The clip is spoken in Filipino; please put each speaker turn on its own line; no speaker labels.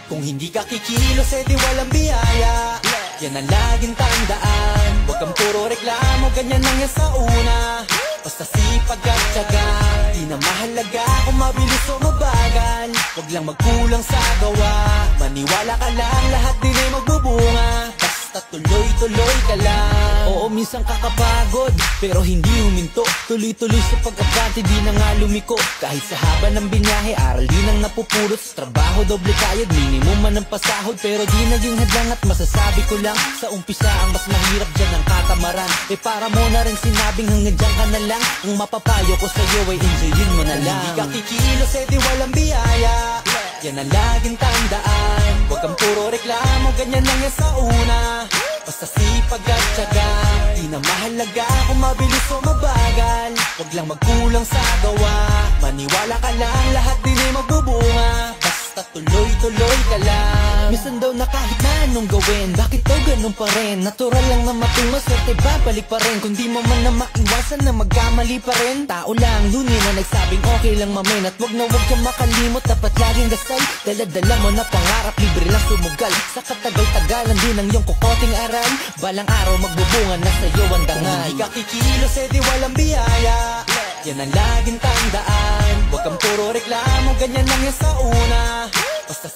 Kung hindi ka kikilos, di walang biyaya. Yan ang laging tandaan. Huwag kang puro reklamo, ganyan lang yan sa una. Basta sipag at tiyaga, di na mahalaga kung mabilis o mabagal. Huwag lang magkulang sa gawa, maniwala ka lang, lahat din ay magbubunga. Basta tuloy-tuloy ka lang. Oo, minsan kakapagod, pero hindi huminto. Tuloy-tuloy sa pag-abante, di na nga lumiko. Kahit sa haba ng binyahe, aral din ang napupulot. Sa trabaho, doble kayod, minimum man ang pasahod. Pero di naging hadlang at masasabi ko lang, sa umpisa ang mas mahirap dyan ang katamaran. Para mo na rin sinabing hanggang dyan ka na lang. Ang mapapayo ko sa'yo ay enjoyin mo na lang. Hindi ka kikilos, di walang biyaya. Yan ang laging tandaan. Huwag kang puro reklamo, ganyan lang yan sa una. Basta sipag at tiyaga, di na mahalaga kung mabilis o mabagal. Huwag lang magkulang sa gawa, maniwala ka lang, lahat din ay magbubunga. Basta tuloy-tuloy ka lang. Minsan daw na kahit na anong gawin, bakit daw ganun pa rin? Natural lang na matungo, swerte babalik pa rin. Kung di mo man na maiwasan na magkamali pa rin. Tao lang, dunin na nagsabing okay lang mamen. At wag na wag kang makalimot, dapat laging dasal. Dala-dala mo na pangarap, libre lang sumugal. Sa katagal-tagalan din ang iyong kukoting aral. Balang araw magbubunga na sa'yo ang dangal. Kung hindi ka kikilos, di walang biyaya. Yan ang laging tandaan. Huwag kang puro reklamo, ganyan lang yan sa una. Basta